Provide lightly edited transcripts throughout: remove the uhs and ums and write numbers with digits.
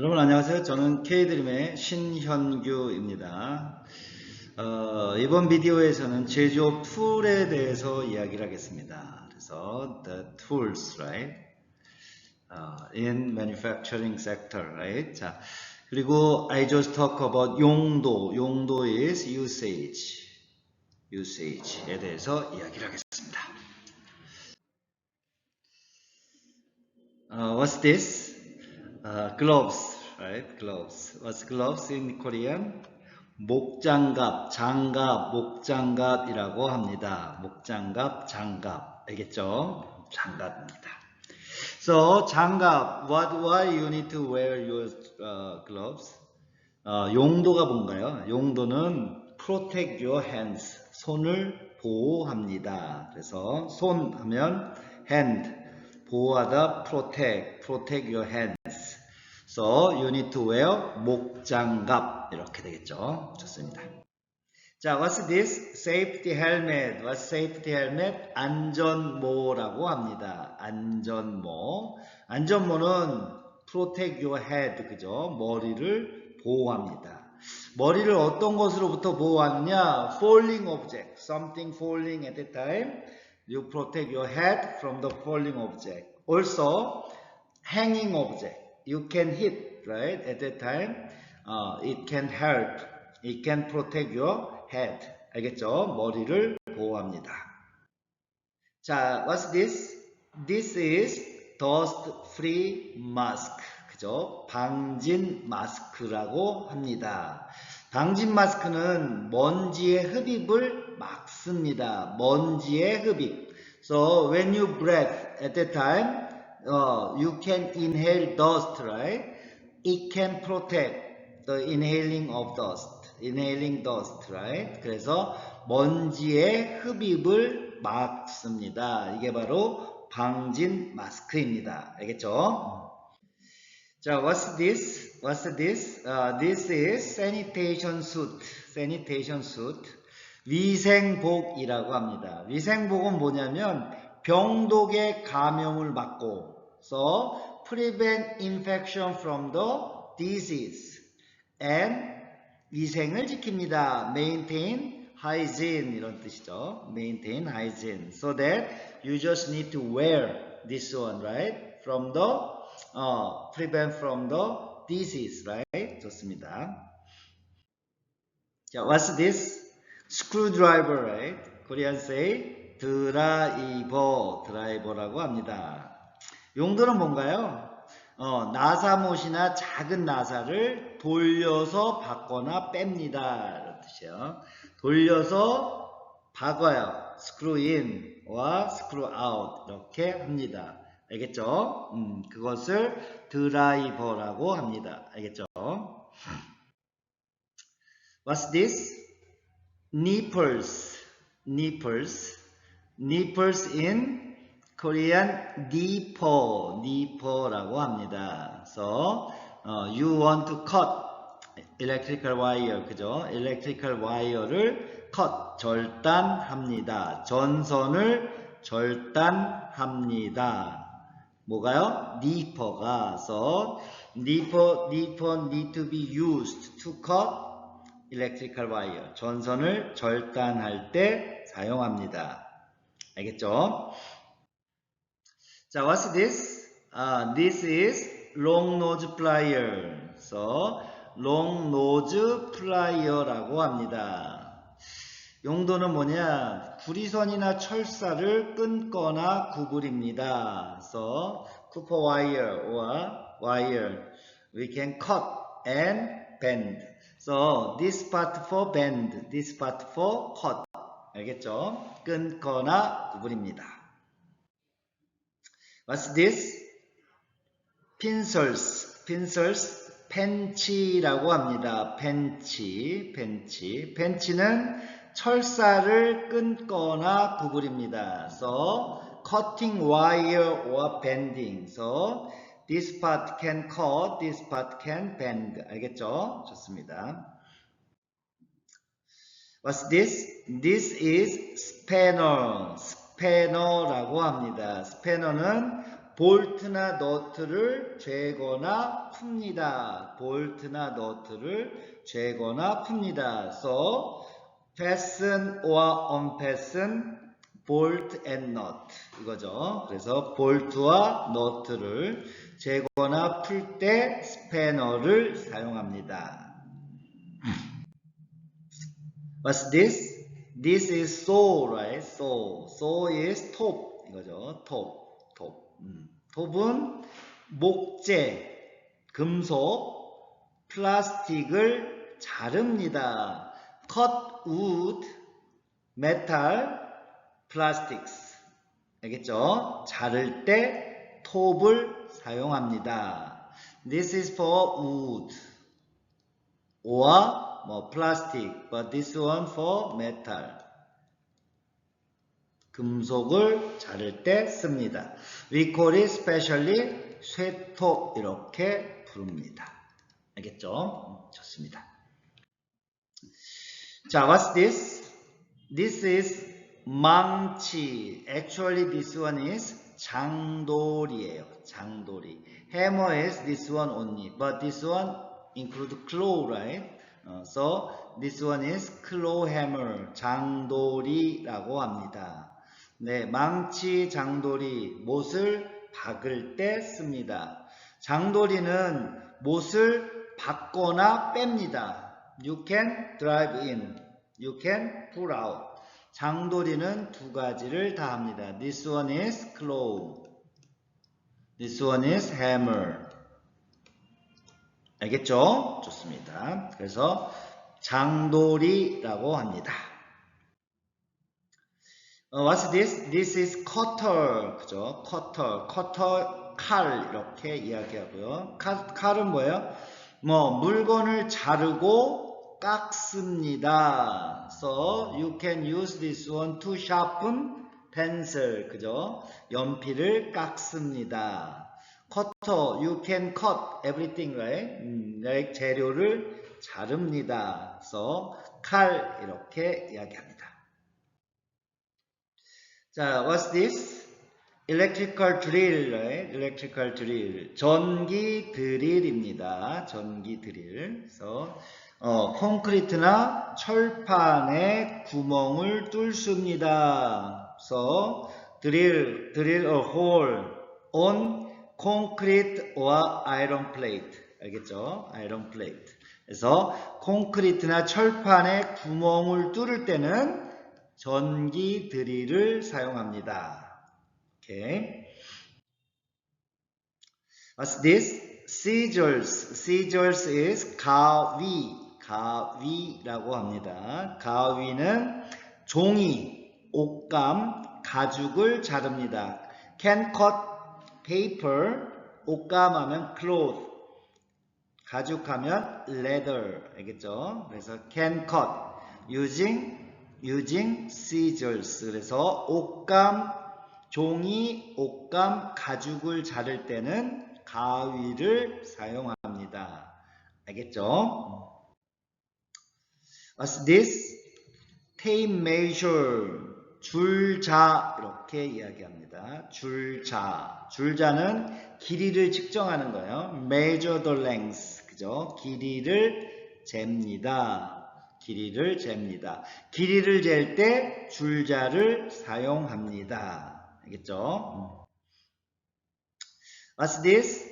여러분 안녕하세요. 저는 K드림의 신현규입니다. 이번 비디오에서는 제조업 툴에 대해서 이야기를 하겠습니다. 그래서 the tools, right? In manufacturing sector, right? 자, 그리고 I just talk about 용도. 용도 is usage. usage에 대해서 이야기를 하겠습니다. What's this? Gloves, right? Gloves. What's gloves in Korean? 목장갑, 장갑, 목장갑이라고 합니다. 목장갑, 장갑. 알겠죠? 장갑입니다. So, 장갑. Why you need to wear your gloves? 용도가 뭔가요? 용도는 protect your hands. 손을 보호합니다. 그래서 손 하면 hand. 보호하다 protect your hands. So you need to wear 목장갑 이렇게 되겠죠. 좋습니다. 자, what's this? Safety helmet. What's safety helmet? 안전모라고 합니다. 안전모. 안전모는 protect your head, 그죠? 머리를 보호합니다. 머리를 어떤 것으로부터 보호하느냐? Falling object. Something falling at the time. You protect your head from the falling object. Also, hanging object. You can hit, right? At that time, it can help. It can protect your head. 알겠죠? 머리를 보호합니다. 자, what's this? This is dust-free mask. 그죠? 방진 마스크라고 합니다. 방진 마스크는 먼지의 흡입을 막습니다. 먼지의 흡입. So when you breathe at that time, you can inhale dust, right? It can protect the inhaling of dust. Inhaling dust, right? 그래서 먼지의 흡입을 막습니다. 이게 바로 방진 마스크입니다. 알겠죠? 자, what's this? What's this? This is sanitation suit. Sanitation suit. 위생복이라고 합니다. 위생복은 뭐냐면 병독의 감염을 막고, so prevent infection from the disease and 위생을 지킵니다. Maintain hygiene 이런 뜻이죠. Maintain hygiene. So that you just need to wear this one, right? From the prevent from the disease, right? 좋습니다. 자, what's this? Screwdriver, right? Korean say 드라이버라고 합니다. 용도는 뭔가요? 나사못이나 작은 나사를 돌려서 박거나 뺍니다. 이런 뜻이에요. 돌려서 박아요. screw in와 screw out 이렇게 합니다. 알겠죠? 그것을 드라이버라고 합니다. 알겠죠? What's this? Nipples. Nipples. Nipples in Korean nipper라고 합니다. So, you want to cut electrical wire, 그죠? electrical wire를 cut, 절단합니다. 전선을 절단합니다. 뭐가요? nipper가. So, nipper need to be used to cut electrical wire. 전선을 절단할 때 사용합니다. 알겠죠? 자, what's this? This is long nose plier. So, long nose plier라고 합니다. 용도는 뭐냐? 구리선이나 철사를 끊거나 구부립니다. So, copper wire or wire we can cut and bend. So, this part for bend, this part for cut. 알겠죠? 끊거나 구부립니다. What's this? Pincers. Pincers. 펜치라고 합니다. 펜치. 펜치는 철사를 끊거나 구부립니다. So, cutting wire or bending. So, this part can cut, this part can bend. 알겠죠? 좋습니다. What's this? This is spanner. 스패너라고 합니다. 스패너는 볼트나 너트를 죄거나 풉니다. 볼트나 너트를 죄거나 풉니다. So, fasten or unfasten, bolt and nut 이거죠. 그래서 볼트와 너트를 재거나 풀 때 스패너를 사용합니다. What's this? This is saw, right? Saw is top 이거죠. top. 톱은 목재, 금속, 플라스틱을 자릅니다. Cut wood, metal, plastics. 알겠죠? 자를 때 톱을 사용합니다. This is for wood or 뭐 plastic, but this one for metal. 금속을 자를 때 씁니다. We call it specially 쇠톱 이렇게 부릅니다. 알겠죠? 좋습니다. 자, what's this? This is 망치. Actually, this one is 장돌이에요. 장돌이. Hammer is this one only, but this one include claw, right? So this one is claw hammer. 장돌이라고 합니다. 네, 망치, 장돌이, 못을 박을 때 씁니다. 장돌이는 못을 박거나 뺍니다. You can drive in, you can pull out. 장돌이는 두 가지를 다 합니다. This one is claw, this one is hammer. 알겠죠? 좋습니다. 그래서 장돌이라고 합니다. What's this? This is cutter. 그죠? cutter, 칼 이렇게 이야기하고요. 칼은 뭐예요? 물건을 자르고 깎습니다. So you can use this one to sharpen pencil. 그죠? 연필을 깎습니다. cutter, you can cut everything, right? 재료를 자릅니다. So 칼 이렇게 이야기합니다. 자, what's this? Electrical drill, right? Electrical drill. 전기 드릴입니다. 전기 드릴. 그래서 콘크리트나 철판에 구멍을 뚫습니다. So, drill a hole on concrete or iron plate. 알겠죠? iron plate. 그래서 콘크리트나 철판에 구멍을 뚫을 때는 전기 드릴을 사용합니다. Okay. What's this? Scissors. Scissors is 가위. 가위라고 합니다. 가위는 종이, 옷감, 가죽을 자릅니다. Can cut paper. 옷감하면 cloth. 가죽하면 leather. 알겠죠? 그래서 can cut. using scissors. 그래서 옷감, 종이, 옷감, 가죽을 자를 때는 가위를 사용합니다. 알겠죠? What's this? Tape measure. 줄자 이렇게 이야기합니다. 줄자는 길이를 측정하는 거예요. Measure the length. 그죠? 길이를 잽니다. 길이를 잴 때 줄자를 사용합니다. 알겠죠? What's this?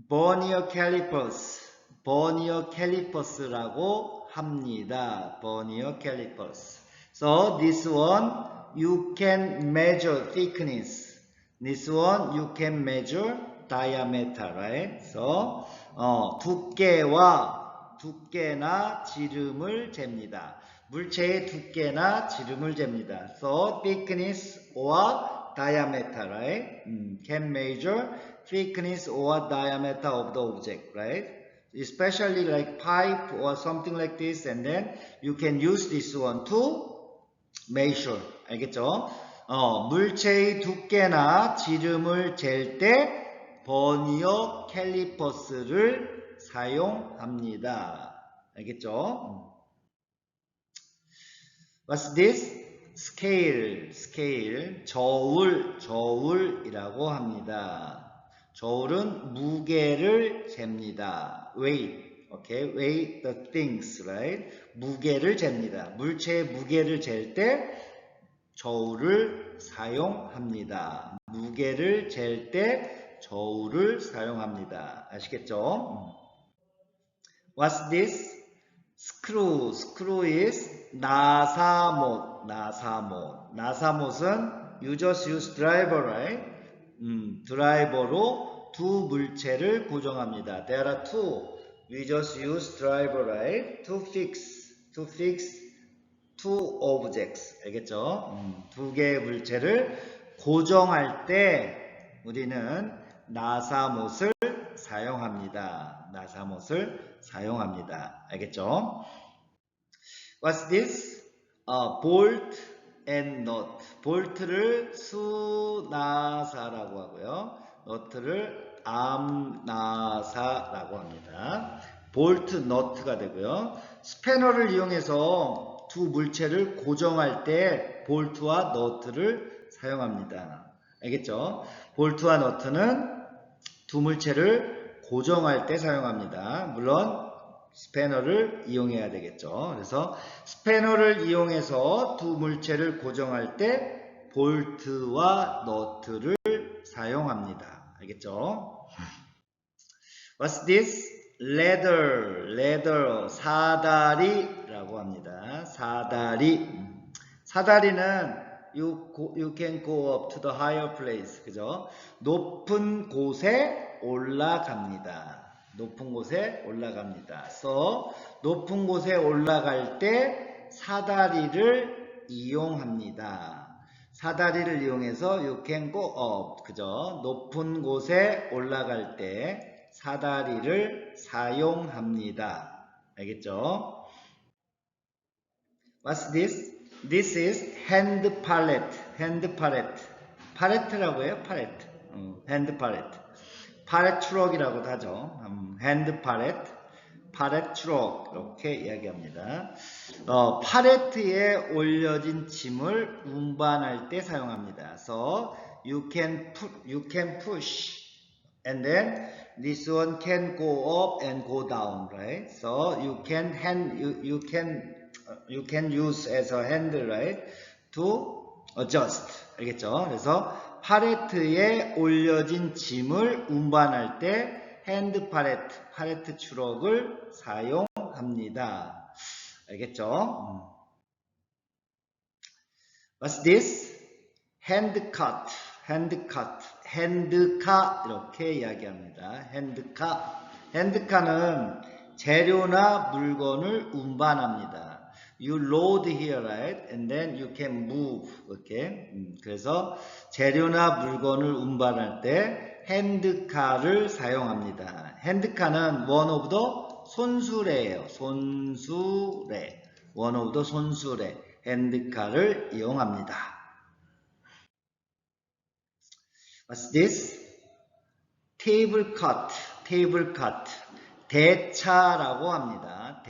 Vernier calipers. Vernier calipers라고 합니다. Vernier calipers. So this one you can measure thickness. This one you can measure diameter, right? So 두께나 지름을 잽니다. 물체의 두께나 지름을 잽니다. So thickness or diameter, right? Can measure thickness or diameter of the object, right? Especially like pipe or something like this, and then you can use this one to measure. 알겠죠? 물체의 두께나 지름을 잴 때 버니어 캘리퍼스를 사용합니다. 알겠죠? What's this? scale, 저울이라고 합니다. 저울은 무게를 잽니다. weight, okay, weight the things, right? 무게를 잽니다. 물체의 무게를 잴 때 저울을 사용합니다. 무게를 잴 때 저울을 사용합니다. 아시겠죠? What's this? Screw. Screw is 나사못. 나사못은 you just use driver, right? 드라이버로 두 물체를 고정합니다. There are two. We just use driver, right? To fix two objects. 알겠죠? 두 개의 물체를 고정할 때 우리는 나사못을 사용합니다. 알겠죠? What's this? Bolt and nut. 볼트를 수나사라고 하고요. 너트를 암나사라고 합니다. 볼트, 너트가 되고요. 스패너를 이용해서 두 물체를 고정할 때 볼트와 너트를 사용합니다. 알겠죠? 볼트와 너트는 두 물체를 고정할 때 사용합니다. 물론 스패너를 이용해야 되겠죠. 그래서 스패너를 이용해서 두 물체를 고정할 때 볼트와 너트를 사용합니다. 알겠죠? What's this? Ladder, 사다리라고 합니다. 사다리는 you can go up to the higher place. 그죠? 높은 곳에 올라갑니다. So, 높은 곳에 올라갈 때 사다리를 이용합니다. 사다리를 이용해서 you can go up. 그죠? 높은 곳에 올라갈 때 사다리를 사용합니다. 알겠죠? What's this? This is hand pallet. 팔레트라고 해요? hand pallet. 팔렛 트럭이라고도 하죠. hand pallet, 팔렛 트럭 이렇게 이야기합니다. 팔레트에 올려진 짐을 운반할 때 사용합니다. So you can push, and then this one can go up and go down, right? So you can use as a handle, right? To adjust. 알겠죠? 그래서 팔레트에 올려진 짐을 운반할 때 핸드 팔레트 트럭을 사용합니다. 알겠죠? What's this? 핸드카 이렇게 이야기합니다. 핸드카는 재료나 물건을 운반합니다. You load here, right? And then you can move. 이렇게. 그래서 재료나 물건을 운반할 때 핸드카를 사용합니다. 핸드카는 one of the 손수레예요. one of the 손수레. 핸드카를 이용합니다. What's this? table cot. 대차라고 합니다.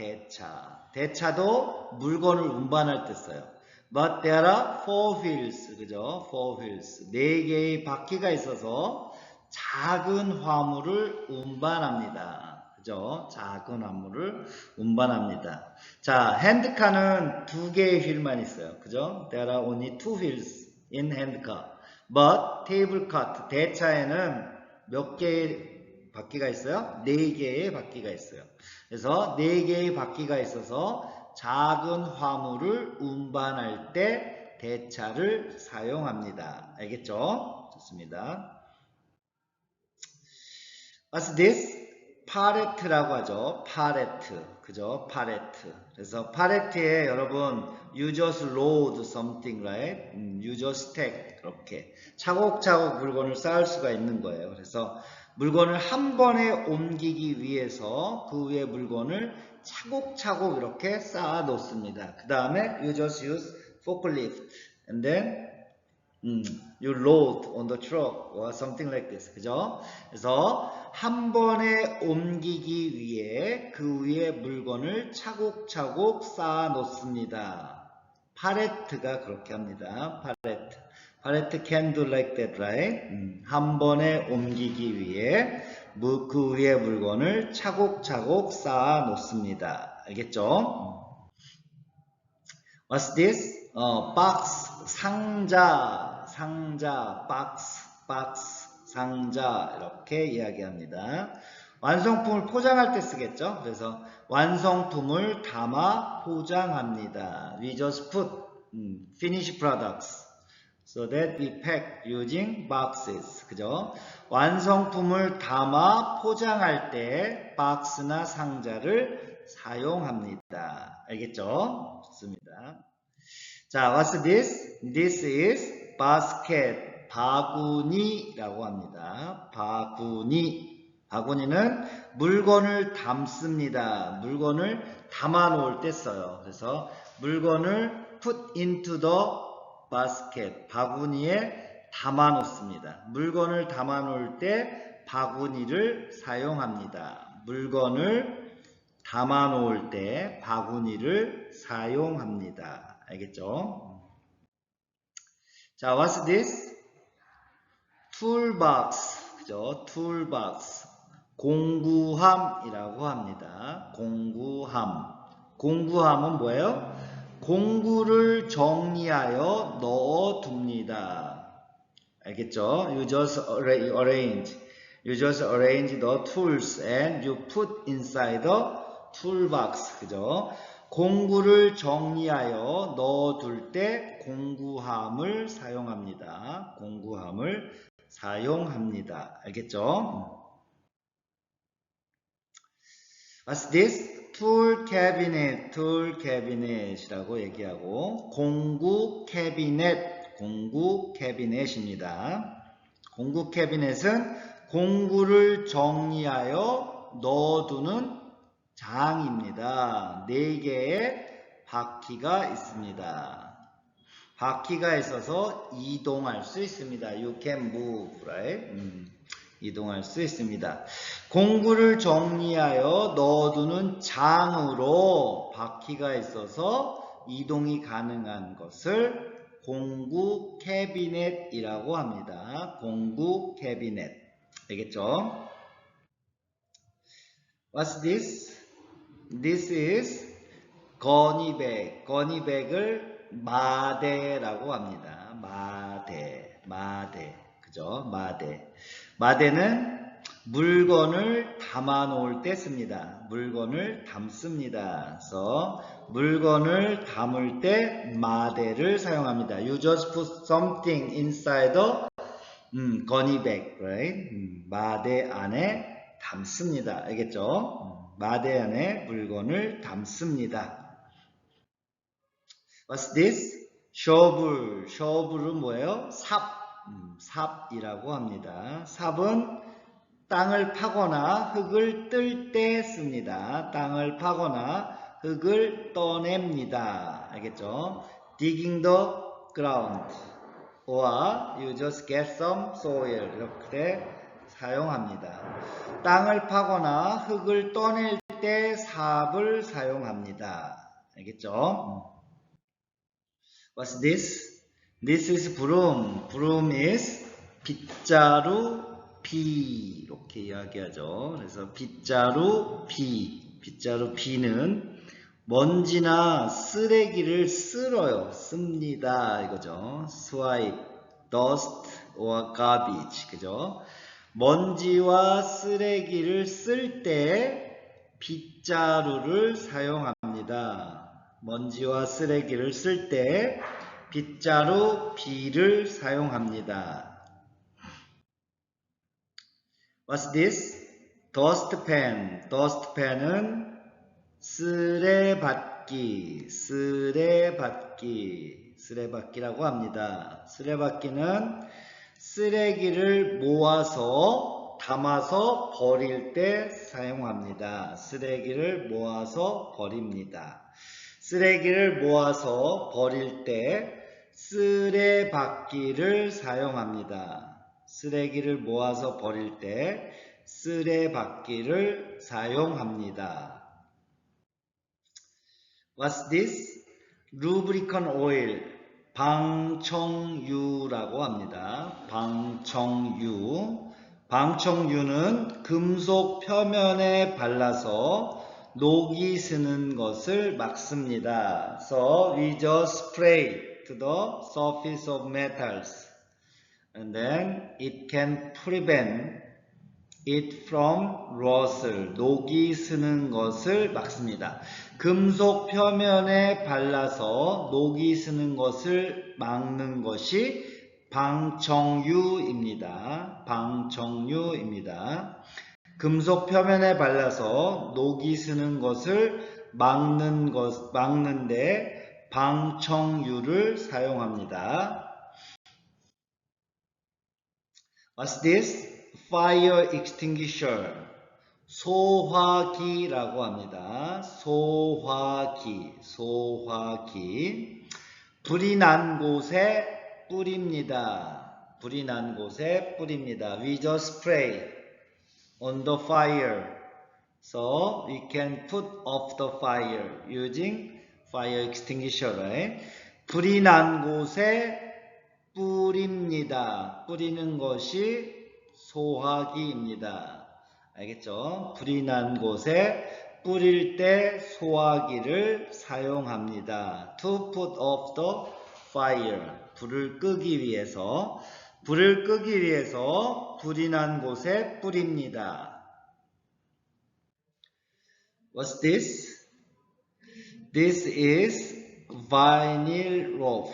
대차도 물건을 운반할 때 써요. But there are four wheels. 그죠? four wheels. 4개의 바퀴가 있어서 작은 화물을 운반합니다. 그죠? 작은 화물을 운반합니다. 자, 핸드카는 2개의 휠만 있어요. 그죠? There are only 2 wheels in handcar. But table cot, 대차에는 몇 개의 바퀴가 있어요? 4개의 바퀴가 있어요. 그래서 4개의 바퀴가 있어서 작은 화물을 운반할 때 대차를 사용합니다. 알겠죠? 좋습니다. What's this? 팔레트라고 하죠. 그죠? 팔레트. 그래서 팔레트에 여러분 you just load something, right? You just stack. 이렇게 차곡차곡 물건을 쌓을 수가 있는 거예요. 그래서 물건을 한 번에 옮기기 위해서 그 위에 물건을 차곡차곡 이렇게 쌓아 놓습니다. 그 다음에 you just use forklift and then you load on the truck or something like this. 그죠? 그래서 한 번에 옮기기 위해 그 위에 물건을 차곡차곡 쌓아 놓습니다. 파레트가 그렇게 합니다. 파레트. 파레트 can do like that, right? 한 번에 옮기기 위해 그 위에 물건을 차곡차곡 쌓아 놓습니다. 알겠죠? What's this? 박스, 상자, 박스, 상자 이렇게 이야기합니다. 완성품을 포장할 때 쓰겠죠. 그래서 완성품을 담아 포장합니다. We just put finished products so that we pack using boxes. 그죠? 완성품을 담아 포장할 때 박스나 상자를 사용합니다. 알겠죠? 좋습니다. 자, what's this? This is basket. 바구니라고 합니다. 바구니는 물건을 담습니다. 물건을 담아 놓을 때 써요. 그래서 물건을 put into the basket. 바구니에 담아 놓습니다. 물건을 담아 놓을 때 바구니를 사용합니다. 물건을 담아 놓을 때 바구니를 사용합니다. 알겠죠? 자, what's this? toolbox. 그죠? toolbox. 공구함이라고 합니다. 공구함은 뭐예요? 공구를 정리하여 넣어둡니다. 알겠죠? You just arrange the tools and you put inside the toolbox. 그죠? 공구를 정리하여 넣어둘 때 공구함을 사용합니다. 알겠죠? What's this? tool cabinet이라고 얘기하고 공구 캐비넷입니다. 공구 캐비넷은 공구를 정리하여 넣어두는 장입니다. 4개의 바퀴가 있습니다. 바퀴가 있어서 이동할 수 있습니다. You can move, right? 이동할 수 있습니다. 공구를 정리하여 넣어두는 장으로 바퀴가 있어서 이동이 가능한 것을 공구 캐비넷이라고 합니다. 공구 캐비넷. 알겠죠? What's this? This is 건이백. 건이백을 마대라고 합니다. 마대. 그죠? 마대는 물건을 담아 놓을 때 씁니다. 물건을 담습니다. 그래서 물건을 담을 때 마대를 사용합니다. You just put something inside the 건이백, right? 마대 안에 담습니다. 알겠죠? 마대 안에 물건을 담습니다. What's this? shovel은 뭐예요? 삽이라고 합니다. 삽은 땅을 파거나 흙을 뜰 때 씁니다. 땅을 파거나 흙을 떠냅니다. 알겠죠? digging the ground or you just get some soil 이렇게 사용합니다. 땅을 파거나 흙을 떠낼 때 삽을 사용합니다. 알겠죠? What's this? This is broom. Broom is 빗자루 비 이렇게 이야기하죠. 그래서 빗자루 비는 먼지나 쓰레기를 씁니다. 이거죠. swipe, dust or garbage. 그죠? 먼지와 쓰레기를 쓸 때 빗자루를 사용합니다. 먼지와 쓰레기를 쓸 때 빗자루 비를 사용합니다. What's this? dustpan. dustpan은 쓰레받기라고 합니다. 쓰레받기는 쓰레기를 모아서 담아서 버릴 때 사용합니다. 쓰레기를 모아서 버립니다. 쓰레기를 모아서 버릴 때 쓰레받기를 사용합니다. 쓰레기를 모아서 버릴 때 쓰레받기를 사용합니다. What's this? 루브리컨 오일, 방청유라고 합니다. 방청유. 방청유는 금속 표면에 발라서 녹이 스는 것을 막습니다. So we just spray to the surface of metals and then it can prevent it from rust. 녹이 스는 것을 막습니다. 금속 표면에 발라서 녹이 스는 것을 막는 것이 방청유입니다. 방청유입니다. 금속 표면에 발라서 녹이 스는 것을 막는데 방청유를 사용합니다. What's this? Fire extinguisher. 소화기라고 합니다. 소화기. 불이 난 곳에 뿌립니다. 불이 난 곳에 뿌립니다. We just spray on the fire. So we can put off the fire using fire extinguisher. Right? 불이 난 곳에 뿌립니다. 뿌리는 것이 소화기입니다. 알겠죠? 불이 난 곳에 뿌릴 때 소화기를 사용합니다. To put off the fire. 불을 끄기 위해서 불이 난 곳에 뿌립니다. What's this? This is vinyl rope.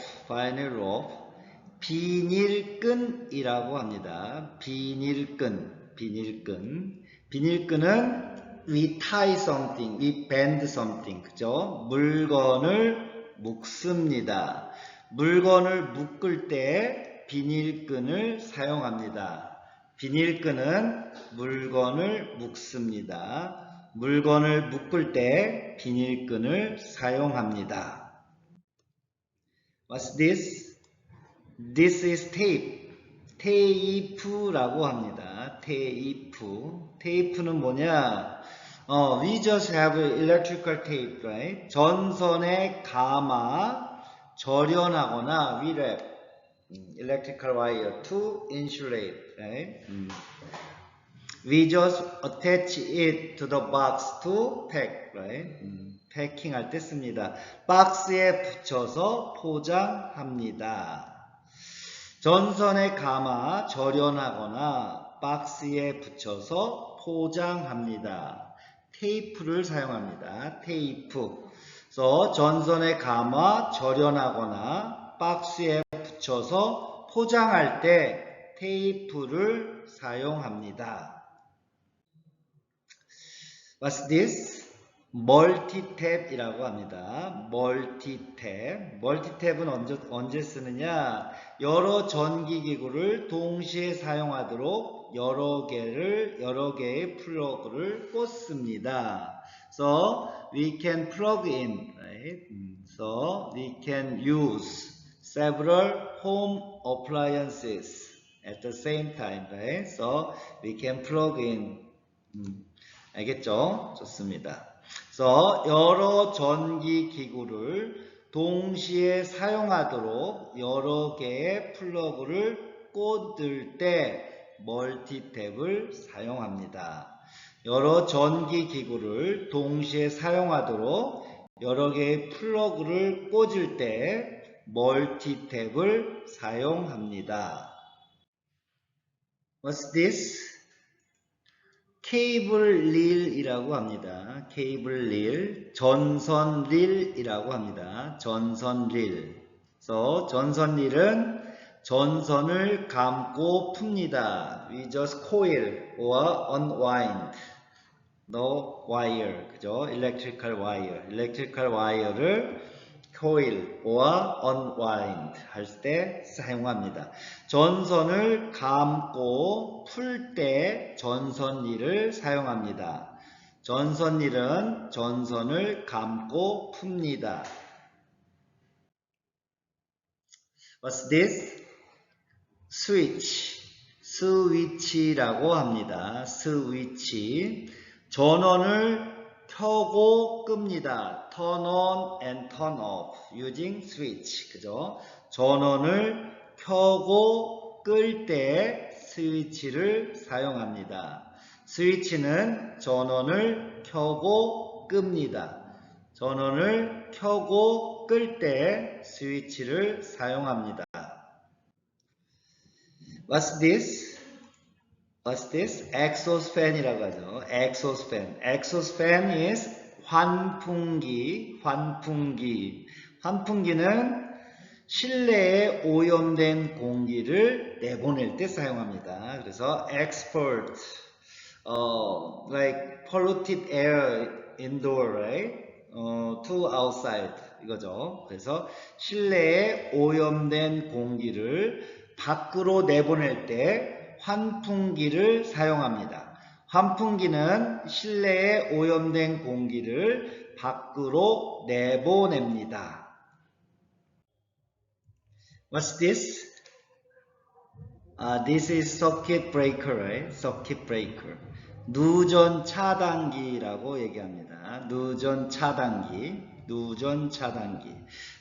비닐끈이라고 합니다. 비닐끈은 we tie something, we bend something. 그죠? 물건을 묶습니다. 물건을 묶을 때 비닐끈을 사용합니다. 비닐끈은 물건을 묶습니다. 물건을 묶을 때 비닐끈을 사용합니다. What's this? This is tape. 테이프라고 합니다. 테이프는 뭐냐? We just have electrical tape, right? 전선에 감아 절연하거나 we wrap electrical wire to insulate, right? We just attach it to the box to pack, right? 패킹할 때 씁니다. 박스에 붙여서 포장합니다. 전선에 감아 절연하거나 박스에 붙여서 포장합니다. 테이프를 사용합니다. 테이프. 그래서 전선에 감아 절연하거나 박스에 붙여서 포장할 때 테이프를 사용합니다. What's this? 멀티탭이라고 합니다. 멀티탭은 언제 쓰느냐? 여러 전기기구를 동시에 사용하도록 여러 개의 플러그를 꽂습니다. So we can plug in, right? So we can use several home appliances at the same time, right? So we can plug in. 알겠죠? 좋습니다. 그래서 여러 전기기구를 동시에 사용하도록 여러 개의 플러그를 꽂을 때 멀티탭을 사용합니다. 여러 전기기구를 동시에 사용하도록 여러 개의 플러그를 꽂을 때 멀티탭을 사용합니다. What's this? 케이블 릴이라고 합니다. 케이블 릴, 전선 릴이라고 합니다. 전선 릴. 그래서 전선 릴은 전선을 감고 풉니다. We just coil or unwind the wire. 그죠? electrical wire를 coil or unwind 할 때 사용합니다. 전선을 감고 풀 때 전선릴을 사용합니다. 전선릴은 전선을 감고 풉니다. What's this? 스위치라고 합니다. 스위치. 전원을 켜고 끕니다. turn on and turn off using switch. 그죠? 전원을 켜고 끌 때 스위치를 사용합니다. 스위치는 전원을 켜고 끕니다. 전원을 켜고 끌 때 스위치를 사용합니다. What's this? What's this? exhaust fan이라고 하죠. exhaust fan. exhaust fan is 환풍기. 환풍기. 환풍기는 실내에 오염된 공기를 내보낼 때 사용합니다. 그래서 export, like polluted air indoor, right? to outside 이거죠. 그래서 실내에 오염된 공기를 밖으로 내보낼 때 환풍기를 사용합니다. 환풍기는 실내에 오염된 공기를 밖으로 내보냅니다. What's this? This is circuit breaker, right? circuit breaker. 누전 차단기라고 얘기합니다. 누전 차단기. 누전 차단기.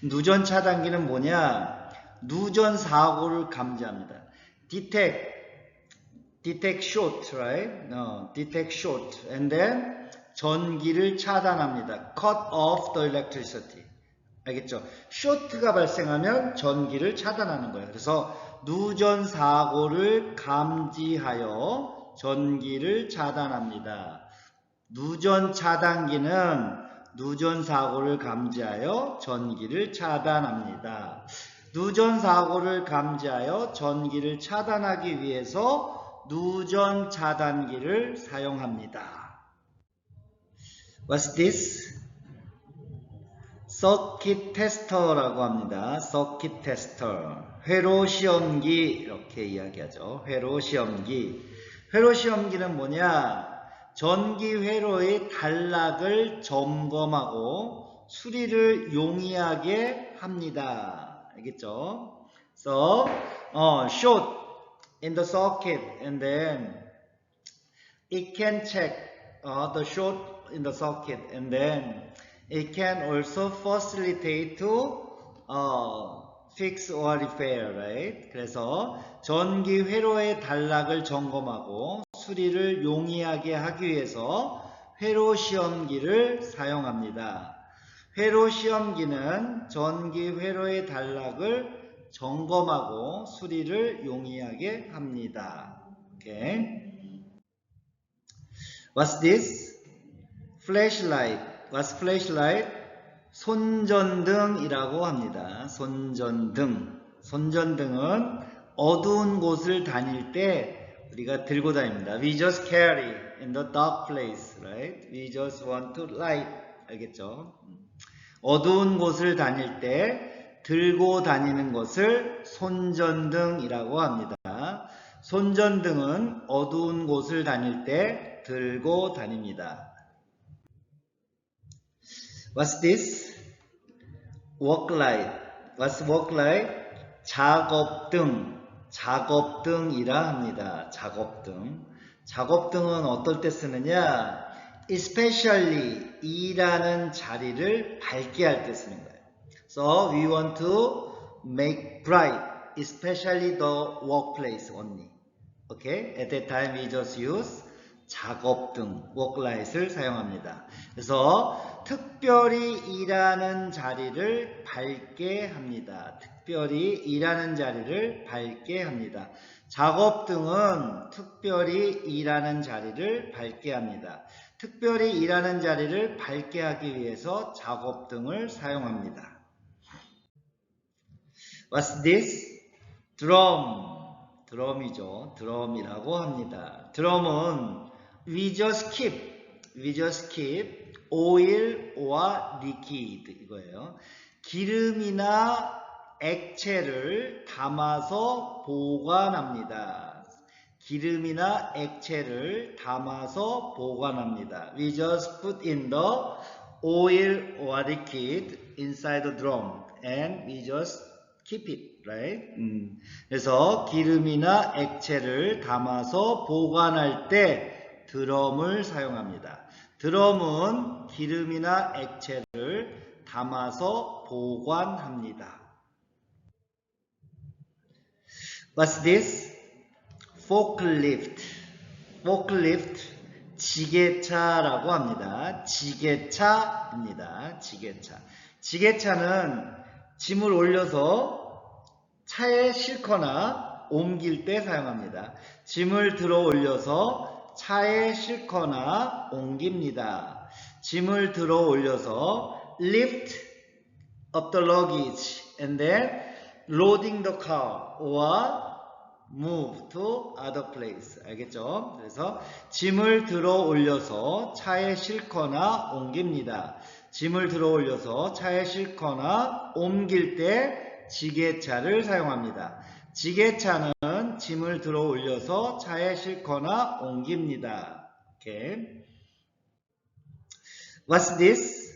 누전 차단기는 뭐냐? 누전 사고를 감지합니다. detect short, right? No, detect short. And then 전기를 차단합니다. cut off the electricity. 알겠죠? 쇼트가 발생하면 전기를 차단하는 거예요. 그래서 누전 사고를 감지하여 전기를 차단합니다. 누전 차단기는 누전 사고를 감지하여 전기를 차단합니다. 누전 사고를 감지하여 전기를 차단하기 위해서 누전 차단기를 사용합니다. What's this? 서킷 테스터라고 합니다. 서킷 테스터. 회로 시험기 이렇게 이야기하죠. 회로 시험기. 회로 시험기는 뭐냐? 전기 회로의 단락을 점검하고 수리를 용이하게 합니다. 알겠죠? So, short in the circuit and then it can check the short in the circuit and then it can also facilitate to fix or repair, right? 그래서 전기 회로의 단락을 점검하고 수리를 용이하게 하기 위해서 회로 시험기를 사용합니다. 회로 시험기는 전기 회로의 단락을 점검하고 수리를 용이하게 합니다. Okay. What's this? Flashlight. What's flashlight? 손전등이라고 합니다. 손전등. 손전등은 어두운 곳을 다닐 때 우리가 들고 다닙니다. We just carry in the dark place, right? We just want to light. 알겠죠? 어두운 곳을 다닐 때 들고 다니는 것을 손전등이라고 합니다. 손전등은 어두운 곳을 다닐 때 들고 다닙니다. What's this? Work light. What's work light? 작업등. 작업등이라 합니다. 작업등. 작업등은 어떨 때 쓰느냐? Especially 일하는 자리를 밝게 할 때 쓰는 거예요. So we want to make bright, especially the workplace only. Okay? At that time we just use 작업등, worklight을 사용합니다. 그래서 특별히 일하는 자리를 밝게 합니다. 특별히 일하는 자리를 밝게 합니다. 작업등은 특별히 일하는 자리를 밝게 합니다. 특별히 일하는 자리를 밝게 하기 위해서 작업등을 사용합니다. What's this? 드럼. 드럼이죠. 드럼이라고 합니다. 드럼은 we just keep oil or liquid 이거예요. 기름이나 액체를 담아서 보관합니다. 기름이나 액체를 담아서 보관합니다. We just put in the oil or liquid inside the drum and we just keep it, right? 그래서 기름이나 액체를 담아서 보관할 때 드럼을 사용합니다. 드럼은 기름이나 액체를 담아서 보관합니다. What's this? Forklift. Forklift, 지게차라고 합니다. 지게차입니다. 지게차. 지게차는 짐을 올려서 차에 싣거나 옮길 때 사용합니다. 짐을 들어 올려서 차에 싣거나 옮깁니다. 짐을 들어 올려서 lift up the luggage and then loading the car or move to other place. 알겠죠? 그래서 짐을 들어 올려서 차에 싣거나 옮깁니다. 짐을 들어 올려서 차에 싣거나 옮길 때 지게차를 사용합니다. 지게차는 짐을 들어 올려서 차에 싣거나 옮깁니다. Okay. What's this?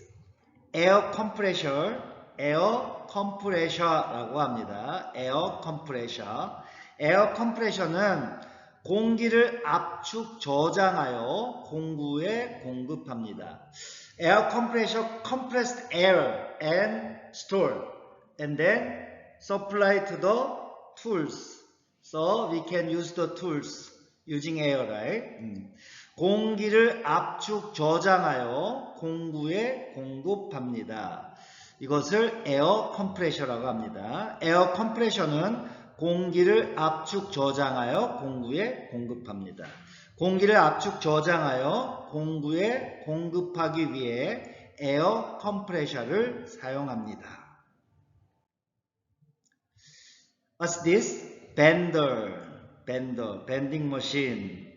Air compressor. Air compressor라고 합니다. Air compressor. 에어 컴프레셔는 공기를 압축 저장하여 공구에 공급합니다. Air compressor compressed air and store and then supply to the tools. So we can use the tools using air, right? 공기를 압축 저장하여 공구에 공급합니다. 이것을 에어 컴프레셔라고 합니다. 에어 컴프레셔는 공기를 압축 저장하여 공구에 공급합니다. 공기를 압축 저장하여 공구에 공급하기 위해 에어 컴프레셔를 사용합니다. What's this? Bender. 밴딩 머신.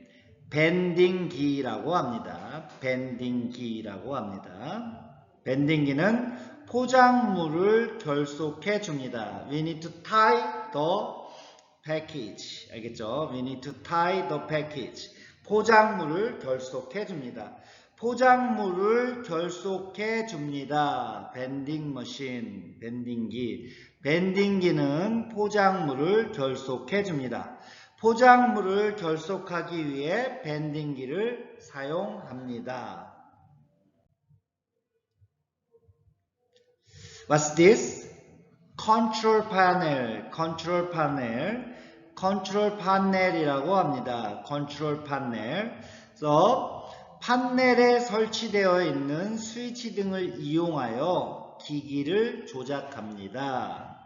밴딩기라고 합니다. 밴딩기라고 합니다. 밴딩기는 포장물을 결속해 줍니다. We need to tie the package. 알겠죠? We need to tie the package. 포장물을 결속해 줍니다. 포장물을 결속해 줍니다. 밴딩 머신, 밴딩기. 밴딩기는 포장물을 결속해 줍니다. 포장물을 결속하기 위해 밴딩기를 사용합니다. What's this? Control panel. Control panel. Control panel이라고 합니다. Control panel. 그래서 판넬에 설치되어 있는 스위치 등을 이용하여 기기를 조작합니다.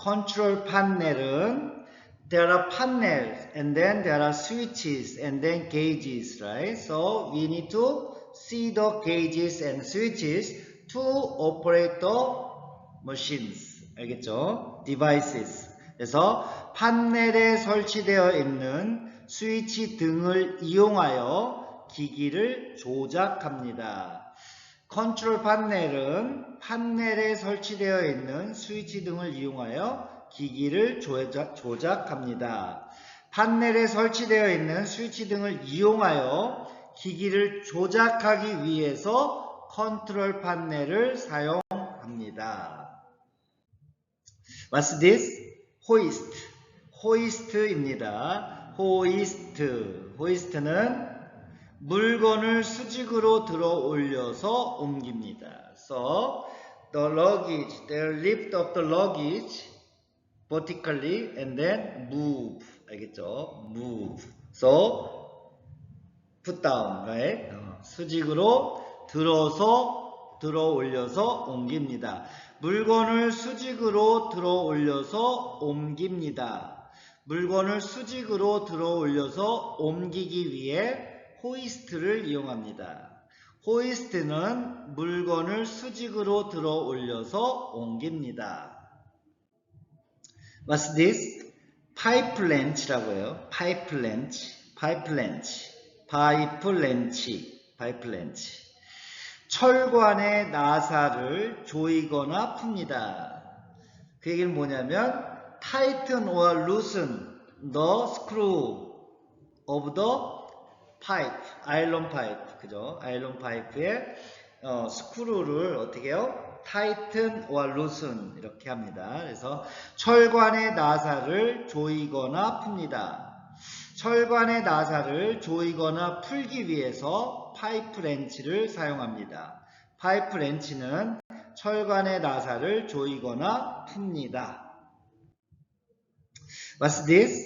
Control panel은 there are panels and then there are switches and then gauges, right? So we need to see the gauges and switches to operate the machines. 알겠죠? Devices. 그래서 판넬에 설치되어 있는 스위치 등을 이용하여 기기를 조작합니다. 컨트롤 판넬은 판넬에 설치되어 있는 스위치 등을 이용하여 기기를 조작합니다. 판넬에 설치되어 있는 스위치 등을 이용하여 기기를 조작하기 위해서 컨트롤 판넬을 사용합니다. What's this? Hoist. hoist입니다. hoist는 물건을 수직으로 들어 올려서 옮깁니다. So the luggage, they lift up the luggage vertically and then move. 알겠죠? Move. So put down, right? 수직으로 들어 올려서 옮깁니다. 물건을 수직으로 들어 올려서 옮깁니다. 물건을 수직으로 들어 올려서 옮기기 위해 호이스트를 이용합니다. 호이스트는 물건을 수직으로 들어 올려서 옮깁니다. What's this? 파이프 렌치라고 해요. 파이프 렌치. 철관의 나사를 조이거나 풉니다. 그 얘기는 뭐냐면 tighten or loosen the screw of the pipe, 아일론 파이프, 그죠? 아일론 파이프의 스크루를 어떻게 해요? tighten or loosen 이렇게 합니다. 그래서 철관의 나사를 조이거나 풉니다. 철관의 나사를 조이거나 풀기 위해서 파이프 렌치를 사용합니다. 파이프 렌치는 철관의 나사를 조이거나 풉니다. What's this?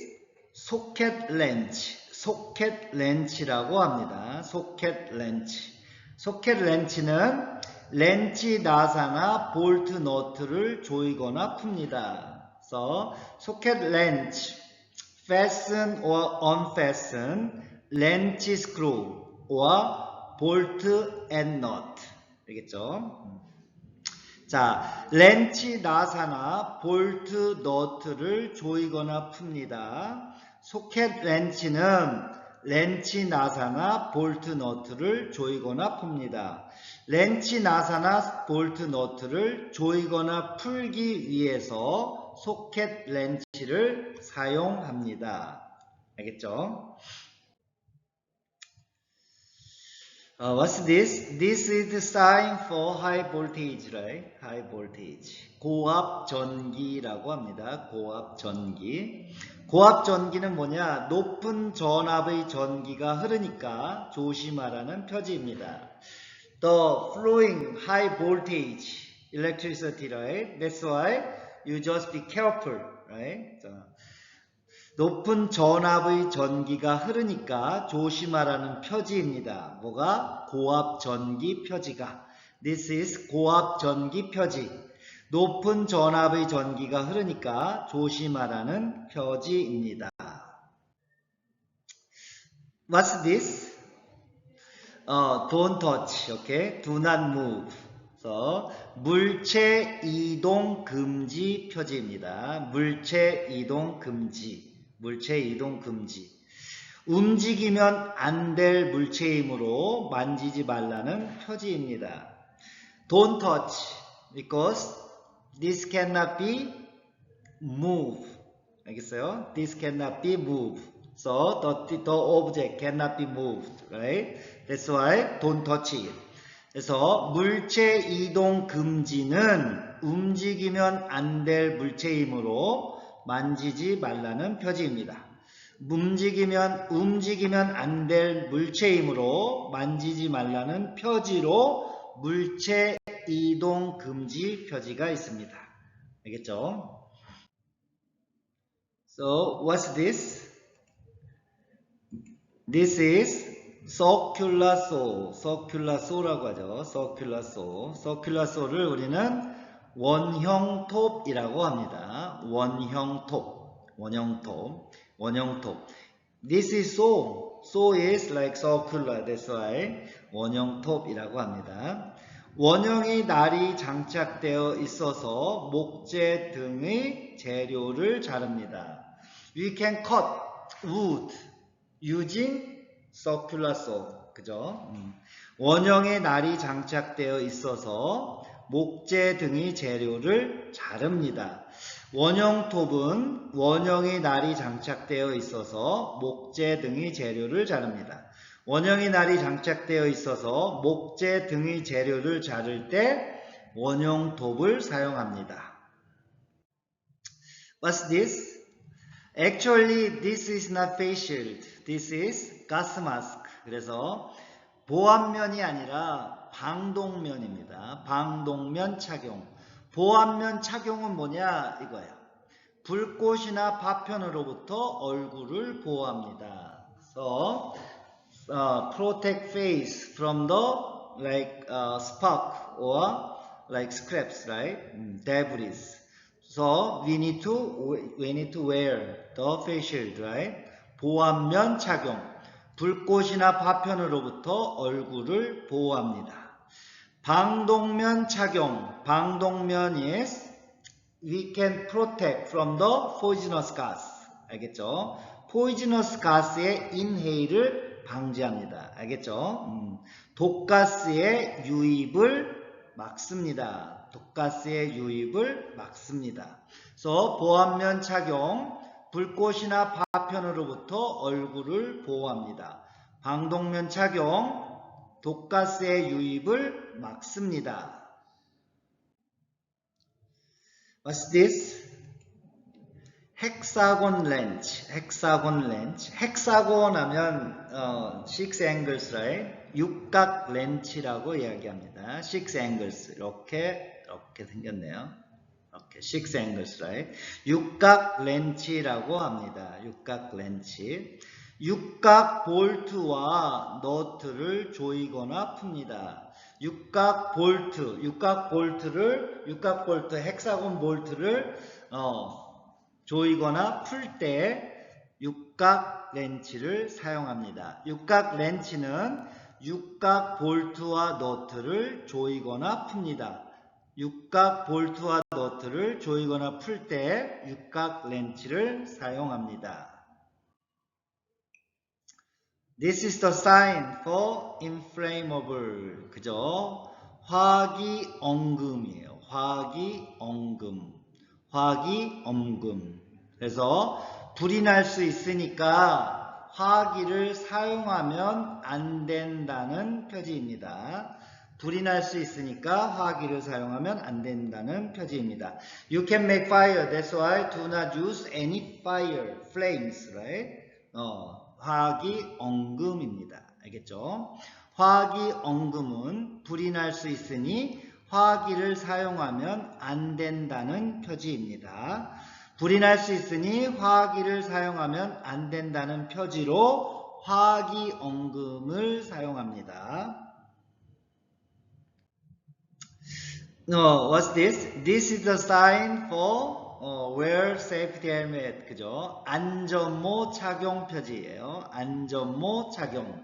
소켓 렌치. 소켓 렌치라고 합니다. 소켓 렌치. 소켓 렌치는 렌치 나사나 볼트 너트를 조이거나 풉니다. So, socket wrench, fasten or unfasten, wrench screw or bolt and nut. 알겠죠? 자, 렌치 나사나 볼트 너트를 조이거나 풉니다. 소켓 렌치는 렌치 나사나 볼트 너트를 조이거나 풉니다. 렌치 나사나 볼트 너트를 조이거나 풀기 위해서 소켓 렌치를 사용합니다. 알겠죠? What's this? This is the sign for high voltage, right? High voltage. 고압 전기라고 합니다. 고압 전기. 고압 전기는 뭐냐? 높은 전압의 전기가 흐르니까 조심하라는 표지입니다. The flowing high voltage electricity, right? That's why you just be careful, right? 높은 전압의 전기가 흐르니까 조심하라는 표지입니다. 뭐가? 고압 전기 표지가. This is 고압 전기 표지. 높은 전압의 전기가 흐르니까 조심하라는 표지입니다. What's this? Don't touch, okay? Do not move. So, 물체 이동 금지 표지입니다. 물체 이동 금지. 물체 이동 금지. 움직이면 안 될 물체이므로 만지지 말라는 표지입니다. Don't touch because this cannot be moved. 알겠어요? This cannot be moved. So the object cannot be moved, right? That's why don't touch it. 그래서 물체 이동 금지는 움직이면 안 될 물체이므로 만지지 말라는 표지입니다. 움직이면 안 될 물체이므로 만지지 말라는 표지로 물체 이동 금지 표지가 있습니다. 알겠죠? So, what's this? This is circular saw. circular saw라고 하죠. circular saw. circular saw를 우리는 원형톱이라고 합니다. 원형톱. This is saw. saw is like circular. That's why 원형톱이라고 합니다. 원형의 날이 장착되어 있어서 목재 등의 재료를 자릅니다. We can cut wood using circular saw. 그죠? 원형의 날이 장착되어 있어서 목재 등의 재료를 자릅니다. 원형톱은 원형의 날이 장착되어 있어서 목재 등의 재료를 자릅니다. 원형의 날이 장착되어 있어서 목재 등의 재료를 자를 때 원형톱을 사용합니다. What's this? Actually, this is not face shield. This is gas mask. 그래서 보안면이 아니라 방독면입니다. 방독면 착용. 보안면 착용은 뭐냐? 이거예요. 불꽃이나 파편으로부터 얼굴을 보호합니다. So, protect face from the spark or like scraps, right? Debris. So we need to wear the face shield, right? 보안면 착용. 불꽃이나 파편으로부터 얼굴을 보호합니다. 방독면 착용. 방독면 is we can protect from the poisonous gas. 알겠죠? poisonous gas의 inhale을 방지합니다. 알겠죠? 독가스의 유입을 막습니다. 독가스의 유입을 막습니다. 그래서 보안면 착용, 불꽃이나 파편으로부터 얼굴을 보호합니다. 방독면 착용, 독가스의 유입을 막습니다. What's this? 헥사곤 렌치, 헥사곤 하면 six angles, right? 육각 렌치라고 이야기합니다. six angles 이렇게 생겼네요. 이렇게 six angles, right? 육각 렌치라고 합니다. 육각 렌치. 육각 볼트와 너트를 조이거나 풉니다. 육각 볼트, 헥사곤 볼트를 조이거나 풀 때 육각 렌치를 사용합니다. 육각 렌치는 육각 볼트와 너트를 조이거나 풉니다. 육각 볼트와 너트를 조이거나 풀 때 육각 렌치를 사용합니다. This is the sign for inflammable. 그죠? 화기엉금이에요. 화기엉금. 그래서 불이 날 수 있으니까 화기를 사용하면 안 된다는 표지입니다. 불이 날 수 있으니까 화기를 사용하면 안 된다는 표지입니다. You can make fire. That's why do not use any flames, right? 화기엉금입니다. 알겠죠? 화기엉금은 불이 날 수 있으니 화기를 사용하면 안 된다는 표지입니다. 불이 날 수 있으니 화기를 사용하면 안 된다는 표지로 화기엉금을 사용합니다. What's this? This is the sign for wear safety helmet. 그죠? 안전모 착용 표지예요. 안전모 착용.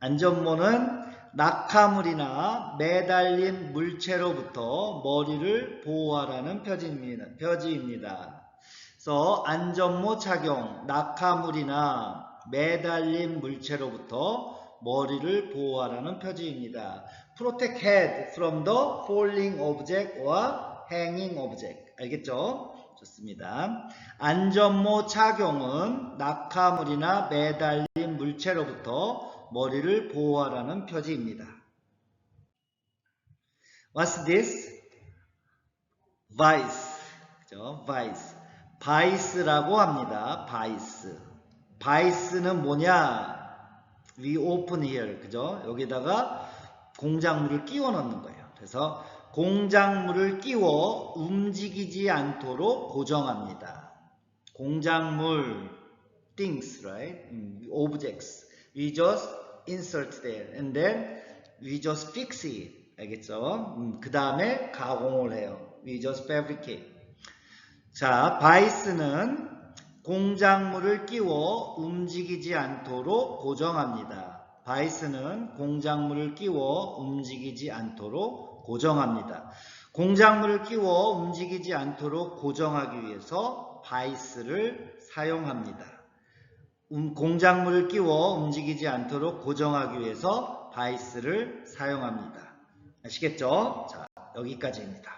안전모는 낙하물이나 매달린 물체로부터 머리를 보호하라는 표지입니다. 그래서 안전모 착용, 낙하물이나 매달린 물체로부터 머리를 보호하라는 표지입니다. Protect head from the falling object or hanging object. 알겠죠? 좋습니다. 안전모 착용은 낙하물이나 매달린 물체로부터 머리를 보호하라는 표지입니다. What's this? Vice. 그죠? Vice. 바이스라고 합니다. 바이스는 뭐냐? We open here. 그죠? 여기다가 공작물을 끼워 넣는 거예요. 그래서 공작물을 끼워 움직이지 않도록 고정합니다. 공작물, things, right? Objects. We just insert there and then we just fix it. 알겠죠? 그 다음에 가공을 해요. We just fabricate. 자, 바이스는 공작물을 끼워 움직이지 않도록 고정합니다. 바이스는 공작물을 끼워 움직이지 않도록 고정합니다. 공작물을 끼워 움직이지 않도록 고정하기 위해서 바이스를 사용합니다. 공작물을 끼워 움직이지 않도록 고정하기 위해서 바이스를 사용합니다. 아시겠죠? 자, 여기까지입니다.